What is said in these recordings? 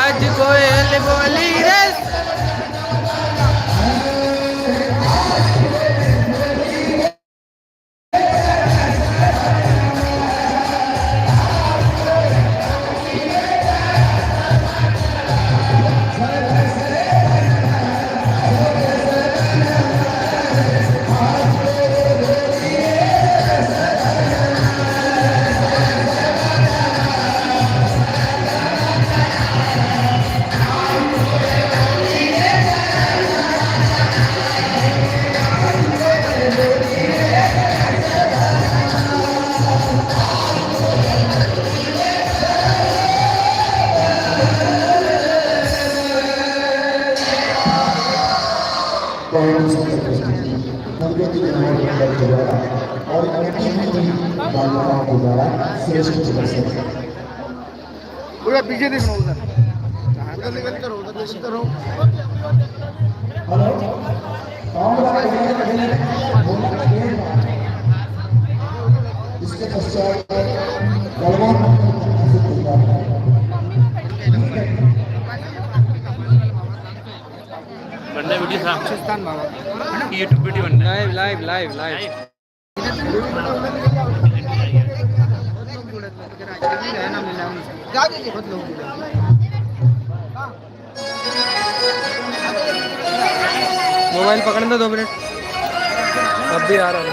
आज कोयल बोली रे और बालिकाओं के द्वारा श्रेष्ठ प्रदर्शन। पूरा पीछे देखना उधर उधर निकल कर उधर निकल कर हो। इसके पश्चात बलवान बंदा वीडियो था पाकिस्तान बाबा यूट्यूब वीडियो बन live live live live mobile पकड़ने दो 2 मिनट अब भी आ रहा हूँ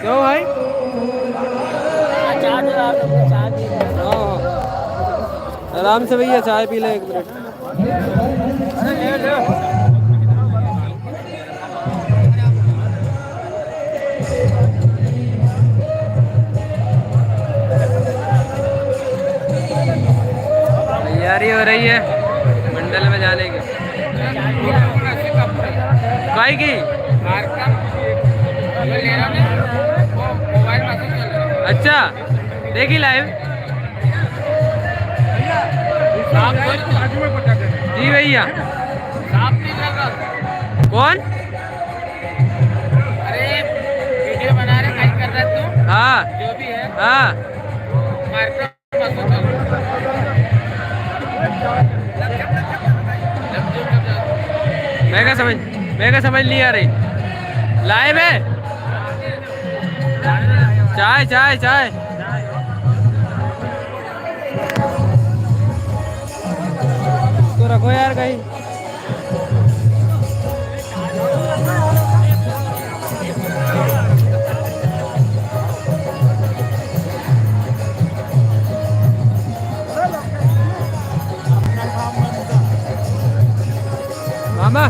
क्यों भाई आराम से भैया चाय पी ले 1 मिनट तैयारी हो रही है मंडल में जाने की काय की अच्छा देखी लाइव जी भैया कौन अरे वीडियो बना रहे कहीं कर रहे तू हाँ जो भी है हाँ मैं क्या समझ नहीं आ रही लाइव है चाय चाय चाय तो रखो यार कहीं मामा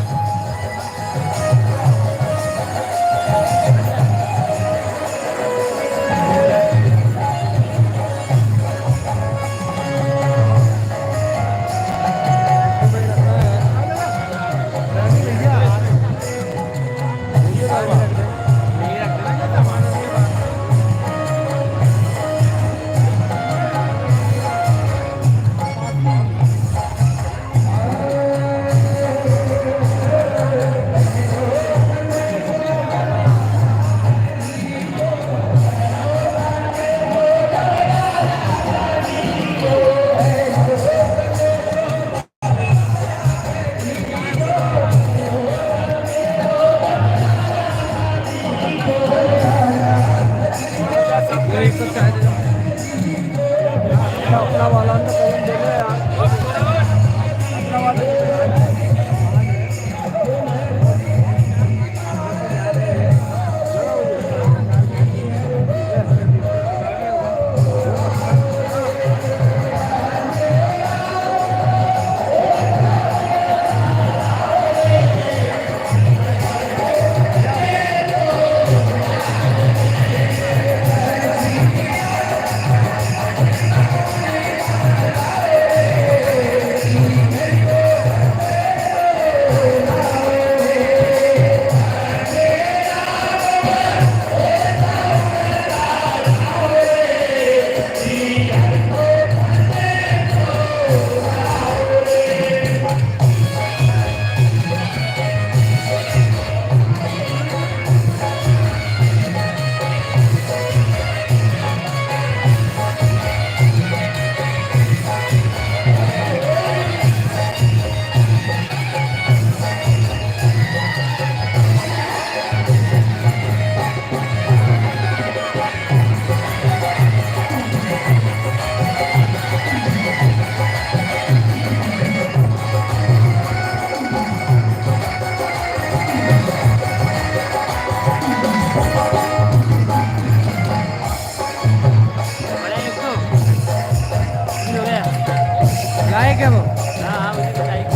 लायक है वो। हाँ उसी को लाइक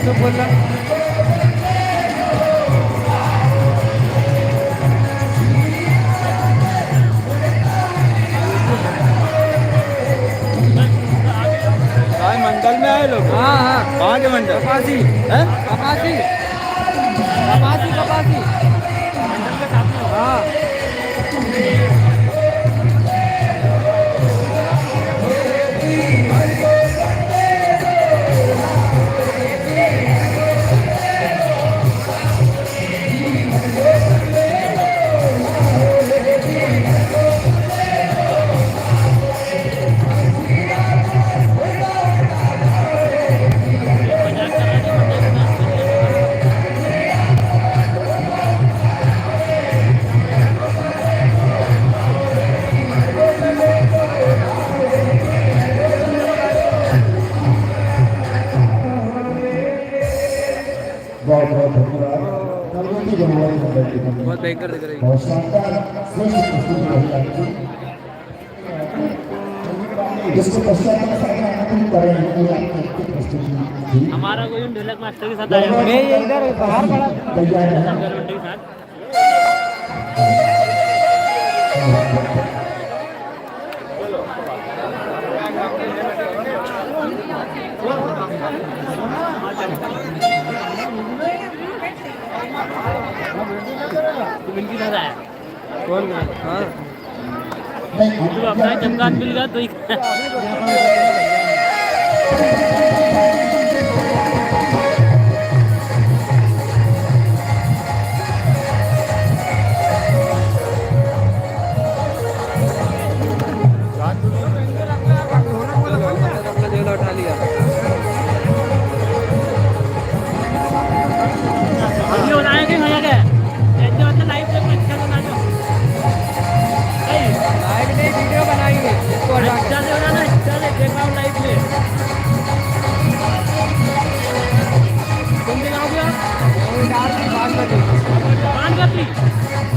तो बोल रहा मंडल में आए लोग। हाँ हाँ कहाँ के मंडल? कपासी हैं? कपासी कपासी कपासी हाँ बहुत बहुत धन्यवाद नवज्योति जनवरी मंडल की कमेटी। बहुत भयंकर दिख रही है। बहुत शानदार श्रेष्ठ प्रस्तुति रही आपकी। जिसके पश्चात हम सामने आनंद करेंगे कि आपकी अच्छी प्रस्तुति थी। हमारा कोई ढोलक मास्टर के साथ आया मैं ये इधर बाहर खड़ा था। तैयार है के साथ तुम इनके साथ आया कौन हाँ तो अपना चमकान मिल गया तो ही अपना झोला उठा लिया। ये बनाया कि भैया के ऐसे मतलब लाइव से अच्छा बना दो लाइव नहीं वीडियो बनाएंगे इसको हटा के। अच्छा से बनाना अच्छा से देख रहा हूँ लाइव में तुम दिखाओगे आप 5 बजे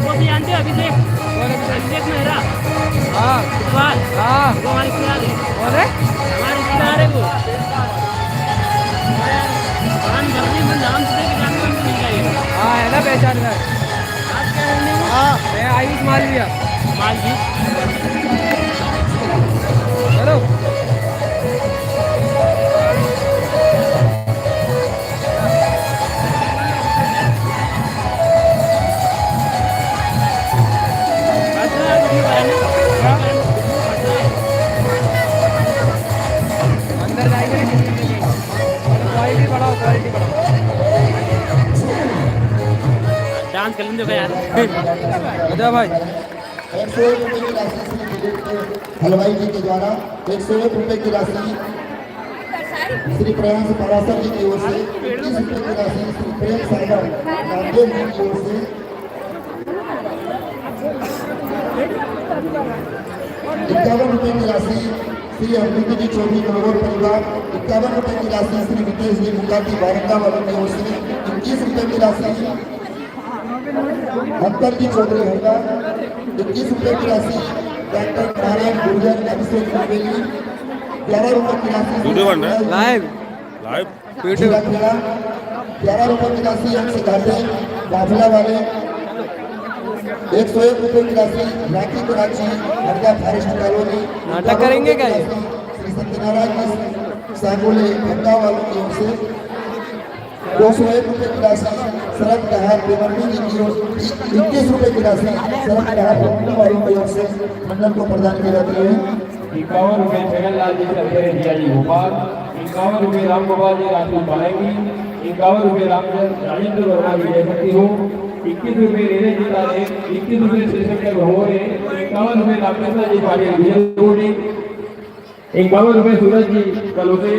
वो भी जानते हो अभिषेक मेहरा हाँ इकबाल हाँ वो हमारे रिश्तेदार है और है हमारे रिश्तेदार है वो जल्दी में नाम से भी जानते मिल जाएगा हाँ है ना पहचान में। आज क्या करने को मैं आयुष मालविया आज भी चलो अंदर जाएंगे क्वालिटी बढ़ाओ डांस कर लेंगे यार अच्छा भाई 101 रुपये की राशि हलवाई जी के द्वारा 101 रुपये की राशि श्री प्रयांश पराशर जी की ओर से 21 रुपये की राशि श्री प्रेम सागर नामदेव जी की ओर से 51 रुपये की राशि श्री अमृत जी चौधरी करोड़ परिवार 51 रुपये की राशि श्री विकेश जी मुकाती वारंगा वालों की ओर से 21 रुपये की राशि अंतर जी चौधरी होगा 21 रुपये की राशि डॉक्टर नारायण गुर्जर अभिषेक त्रिवेदी 11 रुपये की राशि लाइव पीटी 11 रुपये की राशि अंश घाटे दाखला वाले 101 रुपये की राशि राखी कराची हरदा फॉरेस्ट कॉलोनी नाटक करेंगे क्या ये? श्री सत्यनारायण सागोले हरदा वालों की ओर से 201 रुपये की राशि शरद कहार बेमंडी जी की ओर 21 रुपये की राशि शरद कहार बेमंडी वालों की ओर से मंडल को प्रदान की जाती है 51 रुपये छगनलाल जी से जिया जी भोपाल 51 रुपये राम गोपाल जी राजपूत पालेंगी 51 रुपये राजेंद्र वर्मा विजय शक्ति हो 21 रुपये नीरज जी तारे 21 रुपये श्रीशंकर भगोरे 51 रुपये रामकृष्ण जी पाटिल विजय 51 रुपये सूरज जी कलोसे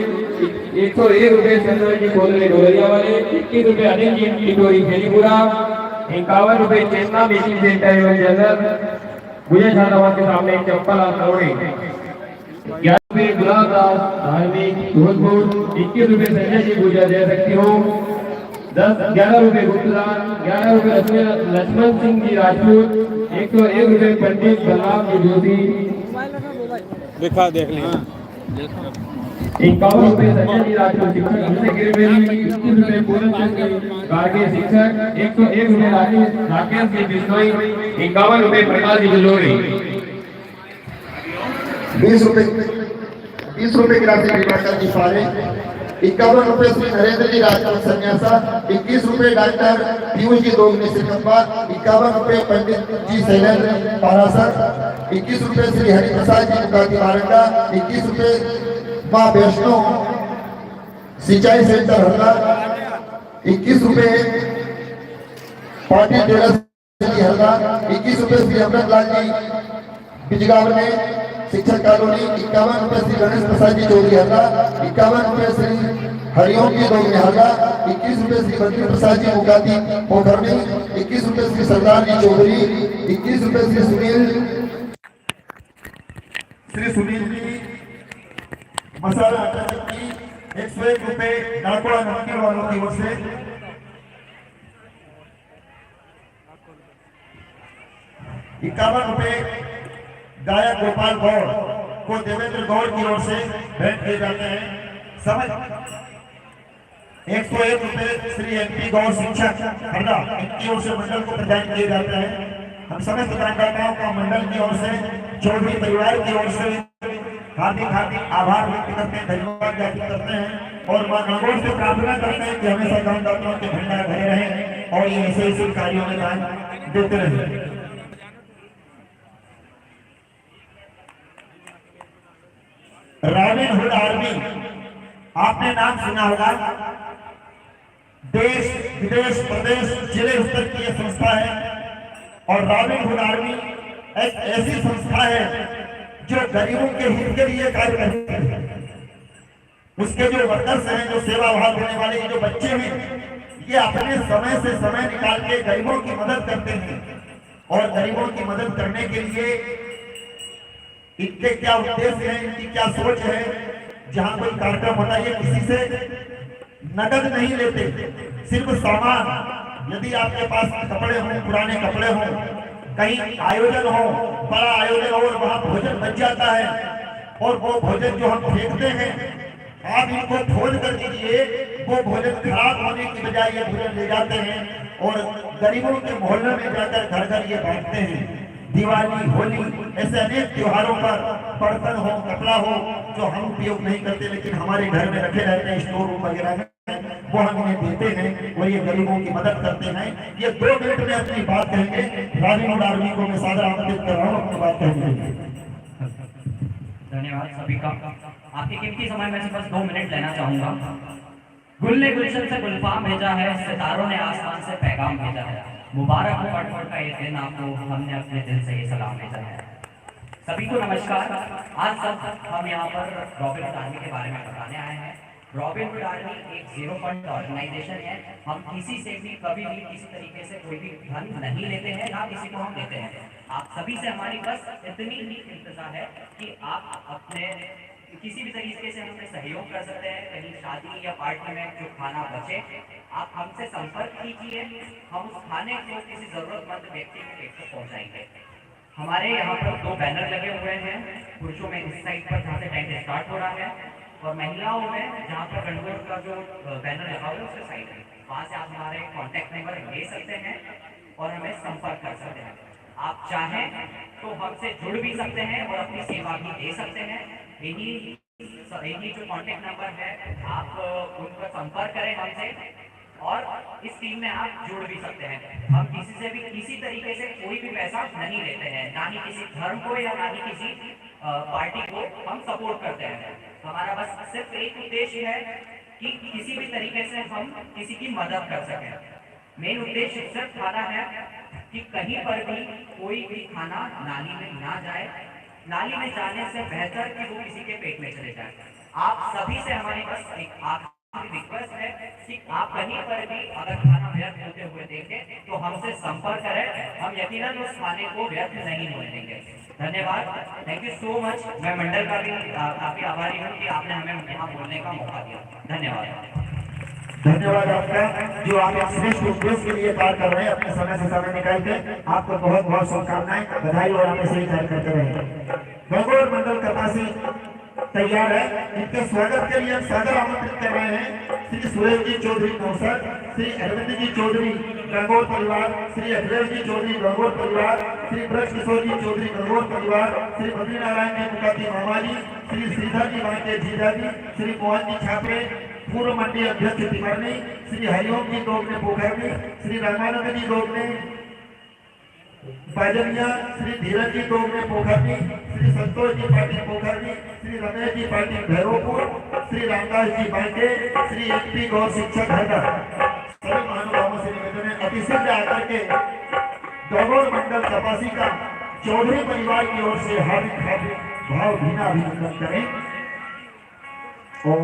101 रुपये चंद्र जी बोलरे डोलरिया वाले 21 रुपये अनिल जी टिटोरी खेलीपुरा 51 रुपये चेतना बेटी सेंटर एवं जनरल मुझे छात्रावास के सामने चप्पल करोड़े 11 रुपये गुलाब दास धार्मिक धोधपुर 21 रुपये संजय जी पूजा दे सकती हो 11 रुपये गुप्तदान 11 रुपये लक्ष्मण सिंह जी राजपूत 101 रुपये पंडित बलराम जी जोशी दिखा देख लिया 51 रुपये संजय जी राजपूत शिक्षक हमसे गिरवेली 21 रुपये पूरन चंद गार्गे शिक्षक 101 रुपये राकेश जी बिश्नोई 51 रुपये प्रकाश जी बिलोरी 20 रुपये की राशि विभाकर जी फारे 51 रुपये श्री नरेंद्र जी राजपूत सन्यासा 21 रुपये डॉक्टर पीयूष जी दोगने से कप्पा 51 रुपये पंडित जी शैलेंद्र पारासर 21 रुपये श्री हरिप्रसाद जी मुकाती वारंगा 21 रुपये माँ वैष्णो सिंचाई सेंटर हरला 21 रुपये पाटिल डेरा जी हरला 21 रुपये श्री अमृतलाल जी बिजगांव में शिक्षक कॉलोनी 51 रुपये श्री गणेश प्रसाद जी चौधरी हरला 51 रुपये श्री हरिओम जी दोगने हरला 21 रुपये श्री बद्री प्रसाद जी मुकाती पोखरनी 21 रुपये श्री सरदार जी चौधरी 21 रुपये श्री सुनील जी मसाला आटा चक्की 101 रुपये नाकोड़ा नमकीन वालों की ओर से 51 रुपये गायक गोपाल गौड़ को देवेंद्र गौड़ की ओर से भेंट किए जाते हैं समझ 101 रुपये श्री एमपी गौड़ शिक्षक हरदा इनकी ओर से मंडल को प्रदान किए जाते हैं हम समस्त कार्यकर्ताओं का मंडल की ओर से चौधरी परिवार की ओर से हार्दिक आभार व्यक्त करते हैं धन्यवाद ज्ञापित करते हैं और मां गंगोर से प्रार्थना करते हैं कि हमेशा दानदाताओं के भंडार भरे रहें और ये ऐसे कार्यों में दान देते रहें। रॉबिन हुड आर्मी आपने नाम सुना होगा देश विदेश प्रदेश जिले स्तर की यह संस्था है और रॉबिन हुड आर्मी एक ऐसी संस्था है जो गरीबों के हित के लिए कार्य करती है। उसके जो वर्कर्स हैं जो सेवा भाव देने वाले जो बच्चे हैं ये अपने समय से समय निकाल के गरीबों की मदद करते हैं और गरीबों की मदद करने के लिए इनके क्या उद्देश्य है इनकी क्या सोच है। जहां कोई कार्यक्रम होता है ये किसी से नगद नहीं लेते सिर्फ सामान यदि आपके पास कपड़े हों पुराने कपड़े हों कहीं आयोजन हो बड़ा आयोजन हो और वहां भोजन बच जाता है और वो भोजन जो हम फेंकते हैं आप इनको फोन कर दीजिए वो भोजन खराब होने की बजाय ये भोजन ले जाते हैं और गरीबों के मोहल्ले में जाकर घर घर ये बांटते हैं। दिवाली, होली, ऐसे अनेक त्योहारों पर बर्तन हो, कपड़ा हो जो हम उपयोग नहीं करते लेकिन हमारे घर में रखे रहते हैं स्टोर रूम वगैरह में, वो हम इन्हें देते हैं और ये गरीबों की मदद करते हैं। ये 2 मिनट में अपनी बात कहेंगे। रॉबिन हुड आर्मी को मैं सादर आमंत्रित कर रहा हूँ अपनी बात कहने। धन्यवाद सभी का। आपके कीमती समय में से बस 2 मिनट लेना चाहूंगा। गुल ने गुलशन से गुलफाम भेजा है, सितारों ने आसमान से पैगाम भेजा है, मुबारक हो पटपट का ये दिन आपको, हमने अपने दिल से ये सलाम भेजा है। सभी को नमस्कार। आज सब हम यहाँ पर रॉबिन हुड आर्मी के बारे में बताने आए हैं। रॉबिन हुड आर्मी एक जीरो फंड ऑर्गेनाइजेशन है। हम किसी से भी कभी भी किसी तरीके से कोई भी धन नहीं लेते हैं, ना किसी को हम देते हैं। आप सभी से हमारी बस इतनी ही इंतजार है कि आप अपने किसी भी तरीके से हमें सहयोग कर सकते हैं। कहीं शादी या पार्टी में जो खाना बचे, आप हमसे संपर्क कीजिए, हम उस खाने को किसी जरूरतमंद व्यक्ति के पेट तक पहुंचाएंगे। हमारे यहाँ पर 2 बैनर लगे हुए हैं, पुरुषों में इस साइड पर जहाँ से टेंट स्टार्ट हो रहा है, और महिलाओं में जहाँ पर गणगौर का जो बैनर लगा हुआ है उसके साइड में, वहाँ से आप हमारे कॉन्टैक्ट नंबर ले सकते हैं और हमें संपर्क कर सकते हैं। आप चाहें तो हमसे जुड़ भी सकते हैं और अपनी सेवा भी दे सकते हैं। यही जो कॉन्टैक्ट नंबर है, आप उनका संपर्क करें हमसे और इस टीम में आप जुड़ भी सकते हैं। हम किसी से भी किसी तरीके से कोई भी पैसा नहीं लेते हैं, ना ही किसी धर्म को या ना ही किसी पार्टी को हम सपोर्ट करते हैं। हमारा बस सिर्फ एक उद्देश्य है कि किसी भी तरीके से हम किसी की मदद कर सकें। मेन उद्देश्य सिर्फ खाना है कि कहीं पर भी कोई भी खाना नाली में ना जाए, नाली में जाने से बेहतर कि वो किसी के पेट में चले जाए। आप सभी से हमारी बस एक आखिरी रिक्वेस्ट है कि आप कहीं पर भी अगर खाना व्यर्थ होते हुए देखें तो हमसे संपर्क करें, हम यकीनन उस खाने को व्यर्थ नहीं होने देंगे। धन्यवाद, थैंक यू सो मच। मैं मंडल का भी काफी आभारी हूँ कि आपने हमें यहाँ बोलने का मौका दिया। धन्यवाद। धन्यवाद आपका, जो आप एक श्रेष्ठ उद्देश्य के लिए कार्य कर रहे हैं, अपने समय से समय निकाल के आपको बहुत बहुत शुभकामनाएं, बधाई और हमें सही कार्य करते रहे। गणगौर मंडल कपासी तैयार है, इनके स्वागत के लिए हम सादर आमंत्रित कर रहे हैं श्री सुरेश जी चौधरी नौसर, श्री अरविंद जी चौधरी गणगौर परिवार, श्री अखिलेश जी चौधरी गणगौर परिवार, श्री ब्रज किशोर जी चौधरी गणगौर परिवार, श्री बद्रीनारायण जी मुकाती मामा जी, श्री श्रीधर जी बांके जीजा जी, श्री मोहन जी छापरे पूर्व मंडी अध्यक्ष तिमरनी, श्री हरिओम जी दोगने पोखरनी, श्री रामानंद जी दोगने बाजनिया, श्री धीरज जी दोगने पोखरनी, श्री संतोष जी पाटिल पोखरनी, श्री रमेश जी पाटिल भैरवपुर, श्री रामदास जी बांके, श्री एमपी गौर शिक्षक हैदर, सभी महानुभावों से निवेदन है अतिशीघ्र आकर के गणगौर मंडल कपासी का चौधरी परिवार की ओर से हार्दिक भावभीना अभिनंदन करें। और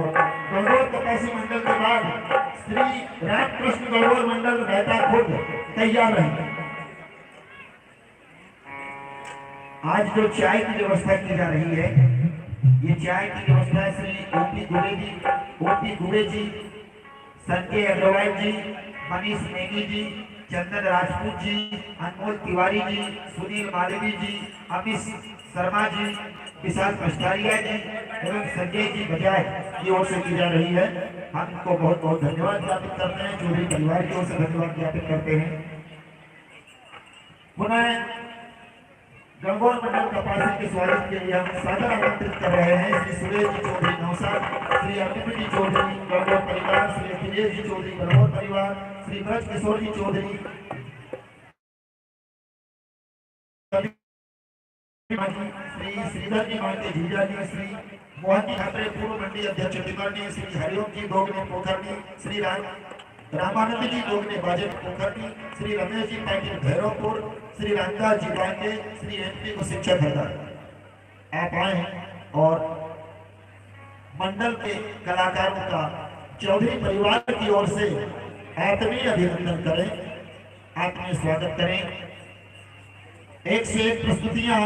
गणगौर कपासी मंडल के बाद श्री रामकृष्ण गणगौर मंडल रहता खुद तैयार रहेंगे। आज जो चाय की व्यवस्था की जा रही है, ये चाय की व्यवस्था श्री ओपी दुबे जी, संजय अग्रवाल जी, मनीष नेगी जी, चंदन राजपूत जी, अनमोल तिवारी जी, सुनील मालवी जी, अमित शर्मा जी, विशाल कष्टारिया जी एवं संजय जी बजाय की ओर से की जा रही है। हम इनको बहुत बहुत धन्यवाद ज्ञापित करते हैं, चौधरी परिवार की ओर से धन्यवाद ज्ञापित करते हैं। पुनः गणगौर मंडल कपासी के स्वागत के लिए हम सादर आमंत्रित कर रहे हैं श्री सुरेश जी चौधरी नौसा, श्री अरविंद जी चौधरी गणगौर परिवार, श्री अखिलेश जी चौधरी गणगौर परिवार, श्री ब्रज किशोर जी चौधरी, श्री श्रीधर जी मानते जीजा जी, श्री मोहन जी छापरे पूर्व मंडी अध्यक्ष तिमरनी, श्री हरिओम जी दोगने पोखरनी, श्री रामानंद जी दोगने बाजन पोखरनी, श्री रमेश जी पाटिल भैरवपुर, श्री रामदास जी बांके, श्री एमपी को शिक्षक हैदर। आप आए और मंडल के कलाकारों का चौधरी परिवार की ओर से आत्मीय अभिनंदन करें, आत्मीय स्वागत करें। एक से एक प्रस्तुतियां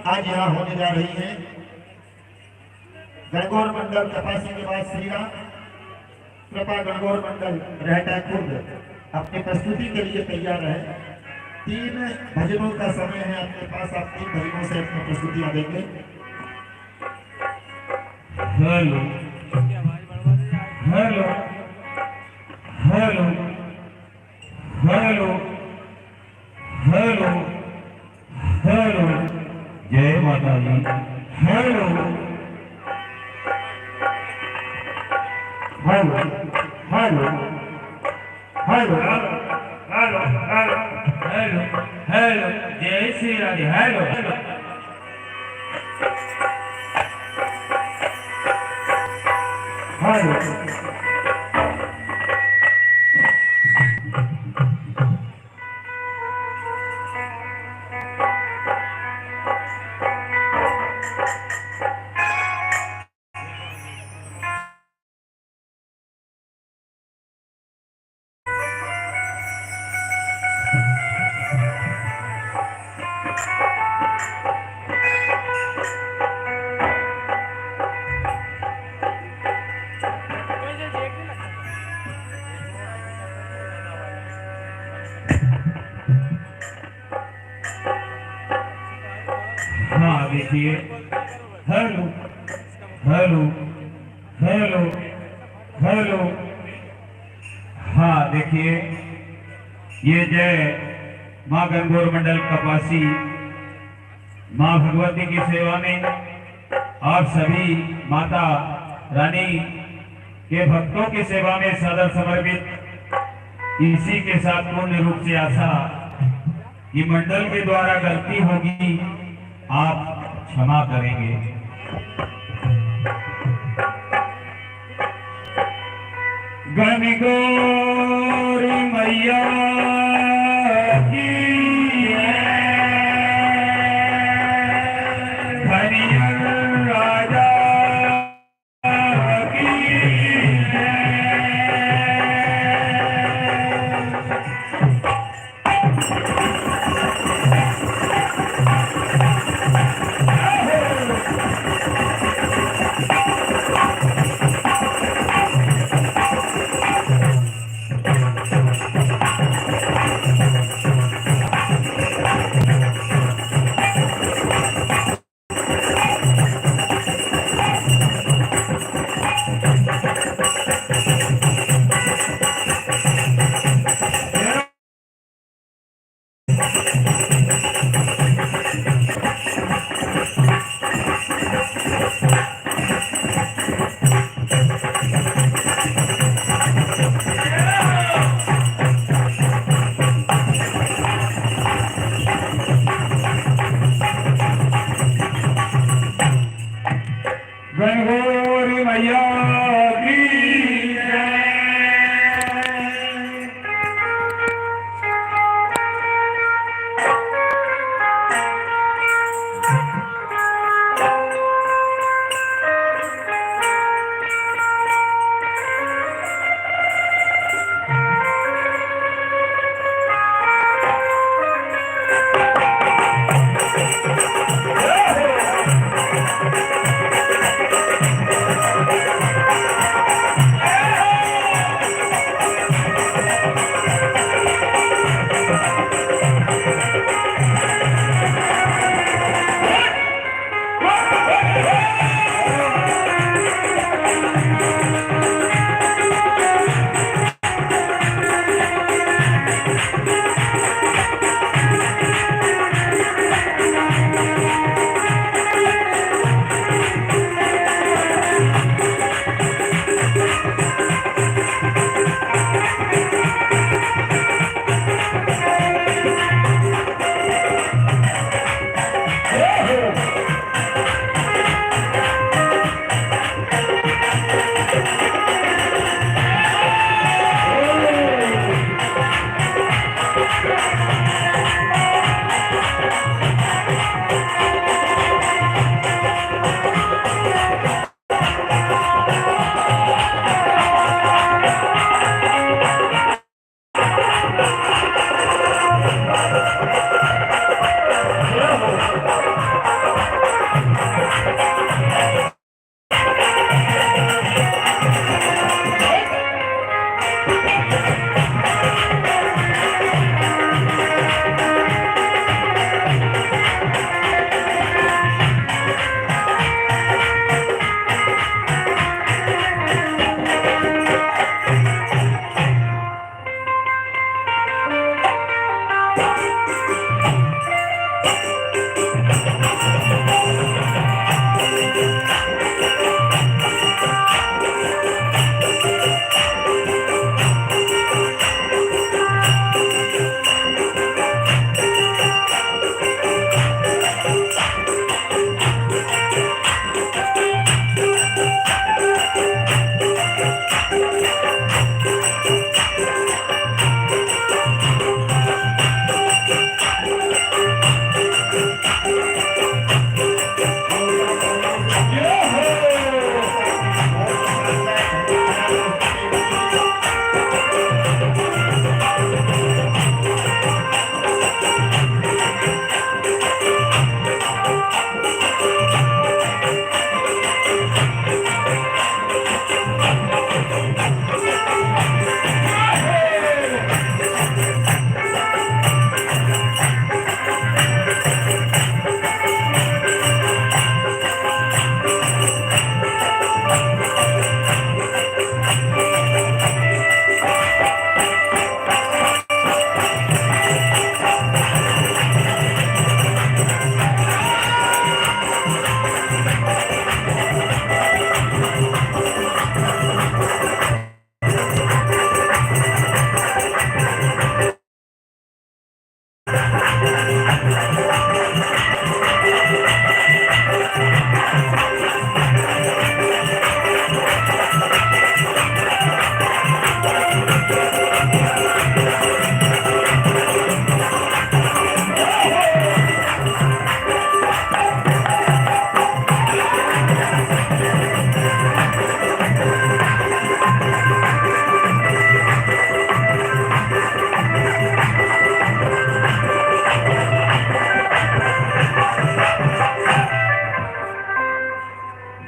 आज यहाँ होने जा रही हैं। गणगौर मंडल कपासी के बाद श्री राम कृपा गणगौर मंडल रहता खुद अपनी प्रस्तुति के लिए तैयार है। 3 भजनों का समय है आपके पास, आप 3 भजनों से अपनी प्रस्तुतियां देंगे। Hello hello hello hello hello hello Jai Mata Di hello hello hello hello hello hello hello Jai Shri Radhe hello hello hello हाँ देखिए हेलो हेलो हेलो हेलो हाँ देखिए ये जय माँ गंगोर मंडल कपासी माँ भगवती की सेवा में आप सभी माता रानी के भक्तों की सेवा में सदर समर्पित इसी के साथ पूर्ण रूप से आशा कि मंडल के द्वारा गलती होगी आप क्षमा करेंगे। गणगौरी मैया की हरिहर राजा की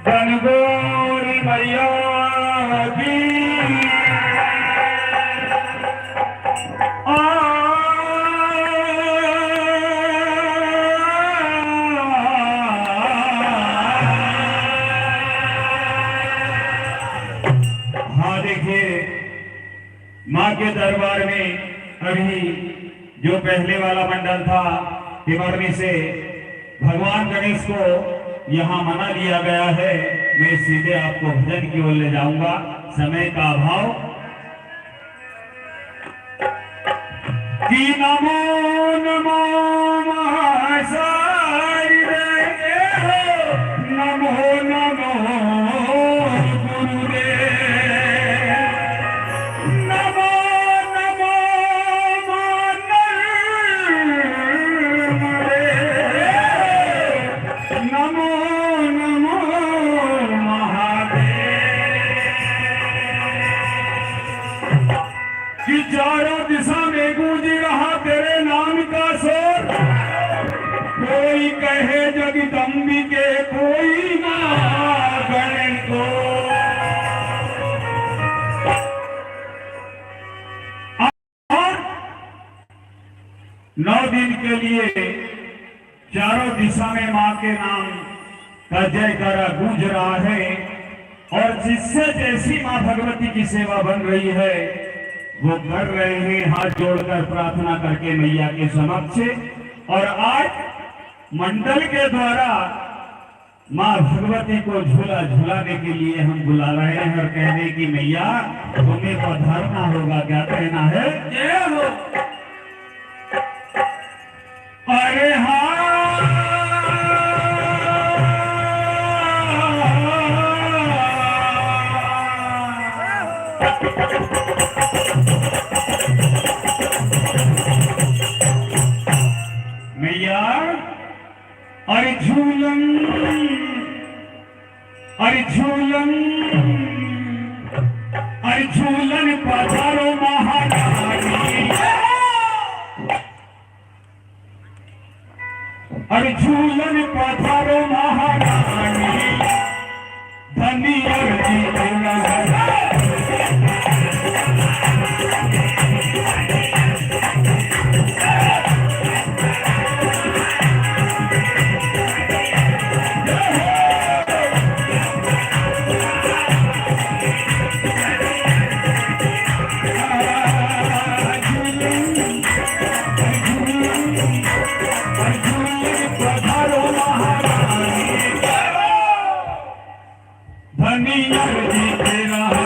गणगौरी मैया की हाँ देखिए, माँ के दरबार में अभी जो पहले वाला मंडल था तिमरनी से भगवान गणेश को यहाँ मना लिया गया है। मैं सीधे आपको भजन की ओर ले जाऊंगा, समय का अभाव। कि नमो नमो महासारि नमो नमो गुरुदेव, नमो नमो नमो नमो महादेव। कि चारों दिशा में गूंज रहा तेरे नाम का शोर, कोई कहे जगदम्बिके कोई मां गणेश को। और 9 दिन के लिए चारों दिशा में मां के नाम का जयकारा गूंज रहा है। और जिससे जैसी मां भगवती की सेवा बन रही है वो कर रहे हैं हाथ जोड़कर प्रार्थना करके मैया के समक्ष। और आज मंडल के द्वारा मां भगवती को झूला झूलाने के लिए हम बुला रहे हैं और कह रहे कि मैया तुम्हें पधारना होगा। क्या कहना है? जय हो। अरे हाँ मैया, अरे झूलन, अरे झूलन, अरे झूलन पधारो महारानी, अरे झूलन पधारो महारानी, धनी अर्जी धनी अर्जी तेरा